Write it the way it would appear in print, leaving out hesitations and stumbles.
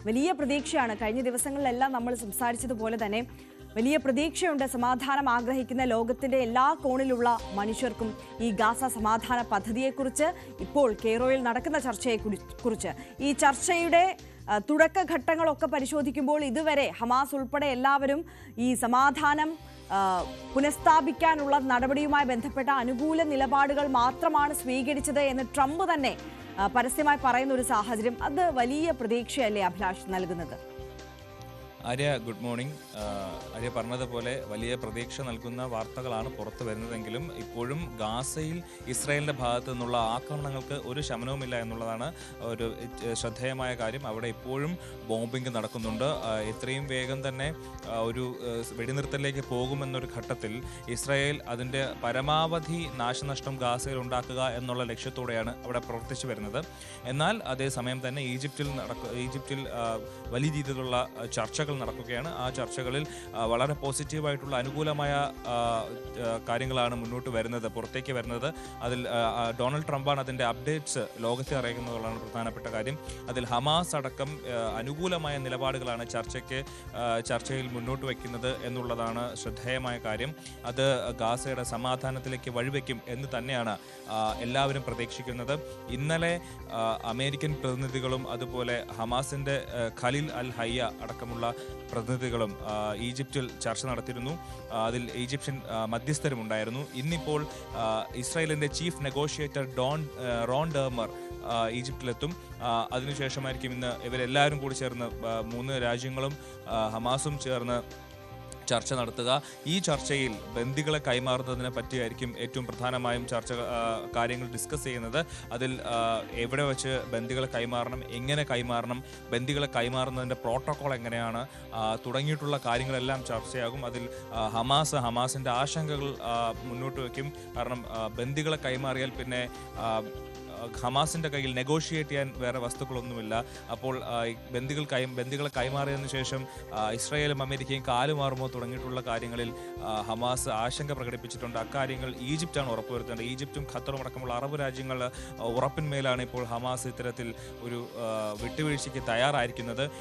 വലിയ പ്രതീക്ഷയാണ്. കഴിഞ്ഞ ദിവസങ്ങളിലെല്ലാം നമ്മൾ സംസാരിച്ചതുപോലെ തന്നെ വലിയ പ്രതീക്ഷയുണ്ട്. സമാധാനം ആഗ്രഹിക്കുന്ന ലോകത്തിന്റെ എല്ലാ കോണിലുള്ള മനുഷ്യർക്കും ഈ ഗാസ സമാധാന പദ്ധതിയെക്കുറിച്ച്, ഇപ്പോൾ കെയ്റോയിൽ നടക്കുന്ന ചർച്ചയെക്കുറിച്ച്. ഈ ചർച്ചയുടെ തുടക്കഘട്ടങ്ങളൊക്കെ പരിശോധിക്കുമ്പോൾ ഇതുവരെ ഹമാസ് ഉൾപ്പെടെ എല്ലാവരും ഈ സമാധാനം പുനഃസ്ഥാപിക്കാനുള്ള നടപടിയുമായി ബന്ധപ്പെട്ട അനുകൂല നിലപാടുകൾ മാത്രമാണ് സ്വീകരിച്ചത് എന്ന് ട്രംപ് തന്നെ പരസ്യമായി പറയുന്ന ഒരു സാഹചര്യം, അത് വലിയ പ്രതീക്ഷയല്ലേ അഭിലാഷ് നൽകുന്നത്? Arya, good morning. ആര്യ പറഞ്ഞതുപോലെ വലിയ പ്രതീക്ഷ നൽകുന്ന വാർത്തകളാണ് പുറത്തു വരുന്നതെങ്കിലും ഇപ്പോഴും ഗാസയിൽ ഇസ്രായേലിൻ്റെ ഭാഗത്തു നിന്നുള്ള ആക്രമണങ്ങൾക്ക് ഒരു ശമനവുമില്ല എന്നുള്ളതാണ് ഒരു ശ്രദ്ധേയമായ കാര്യം. അവിടെ ഇപ്പോഴും ബോംബിംഗ് നടക്കുന്നുണ്ട്. എത്രയും വേഗം തന്നെ ഒരു വെടിനിർത്തലിലേക്ക് പോകുമെന്നൊരു ഘട്ടത്തിൽ ഇസ്രായേൽ അതിൻ്റെ പരമാവധി നാശനഷ്ടം ഗാസയിൽ ഉണ്ടാക്കുക എന്നുള്ള ലക്ഷ്യത്തോടെയാണ് അവിടെ പ്രവർത്തിച്ചു വരുന്നത്. എന്നാൽ അതേസമയം തന്നെ ഈജിപ്തിൽ വലിയ രീതിയിലുള്ള ചർച്ചകൾ നടക്കുകയാണ്. ആ ചർച്ചകളിൽ വളരെ പോസിറ്റീവായിട്ടുള്ള അനുകൂലമായ കാര്യങ്ങളാണ് മുന്നോട്ട് വരുന്നത്, പുറത്തേക്ക് വരുന്നത്. അതിൽ ഡൊണാൾഡ് ട്രംപാണ് അതിൻ്റെ അപ്ഡേറ്റ്സ് ലോകത്തെ അറിയിക്കുന്നതുള്ളതാണ് പ്രധാനപ്പെട്ട കാര്യം. അതിൽ ഹമാസ് അടക്കം അനുകൂലമായ നിലപാടുകളാണ് ചർച്ചയിൽ മുന്നോട്ട് വയ്ക്കുന്നത് എന്നുള്ളതാണ് ശ്രദ്ധേയമായ കാര്യം. അത് ഗാസയുടെ സമാധാനത്തിലേക്ക് വഴിവെക്കും എന്ന് തന്നെയാണ് എല്ലാവരും പ്രതീക്ഷിക്കുന്നത്. ഇന്നലെ അമേരിക്കൻ പ്രതിനിധികളും അതുപോലെ ഹമാസിൻ്റെ ഖലീൽ അൽ ഹയ്യ അടക്കമുള്ള പ്രതിനിധികളും ഈജിപ്തിൽ ചർച്ച നടത്തിയിരുന്നു. അതിൽ ഈജിപ്ഷ്യൻ മധ്യസ്ഥരും ഉണ്ടായിരുന്നു. ഇന്നിപ്പോൾ ഇസ്രായേലിൻ്റെ ചീഫ് നെഗോഷിയേറ്റർ റോൺ ഡെർമർ ഈജിപ്തിലെത്തും. അതിനുശേഷമായിരിക്കും ഇന്ന് ഇവരെല്ലാവരും കൂടി ചേർന്ന് 3 രാജ്യങ്ങളും ഹമാസും ചേർന്ന് ചർച്ച നടത്തുക. ഈ ചർച്ചയിൽ ബന്ദികളെ കൈമാറുന്നതിനെ പറ്റിയായിരിക്കും ഏറ്റവും പ്രധാനമായും കാര്യങ്ങൾ ഡിസ്കസ് ചെയ്യുന്നത്. അതിൽ എവിടെ വെച്ച് ബന്ദികളെ കൈമാറണം, എങ്ങനെ കൈമാറണം, ബന്ദികളെ കൈമാറുന്നതിൻ്റെ പ്രോട്ടോക്കോൾ എങ്ങനെയാണ് തുടങ്ങിയിട്ടുള്ള കാര്യങ്ങളെല്ലാം ചർച്ചയാകും. അതിൽ ഹമാസിൻ്റെ ആശങ്കകൾ മുന്നോട്ട് വയ്ക്കും. കാരണം ബന്ദികളെ കൈമാറിയാൽ പിന്നെ ഹമാസിൻ്റെ കയ്യിൽ നെഗോഷിയേറ്റ് ചെയ്യാൻ വേറെ വസ്തുക്കളൊന്നുമില്ല. അപ്പോൾ ബന്ദികളെ കൈമാറിയതിനു ശേഷം ഇസ്രായേലും അമേരിക്കയും കാലുമാറുമോ തുടങ്ങിയിട്ടുള്ള കാര്യങ്ങളിൽ ഹമാസ് ആശങ്ക പ്രകടിപ്പിച്ചിട്ടുണ്ട്. അക്കാര്യങ്ങൾ ഈജിപ്റ്റാണ് ഉറപ്പുവരുത്തേണ്ടത്. ഈജിപ്തും ഖത്തറും അടക്കമുള്ള അറബ് രാജ്യങ്ങൾ ഉറപ്പിന്മേലാണ് ഇപ്പോൾ ഹമാസ് ഇത്തരത്തിൽ ഒരു വിട്ടുവീഴ്ചയ്ക്ക് തയ്യാറായിരിക്കുന്നത്.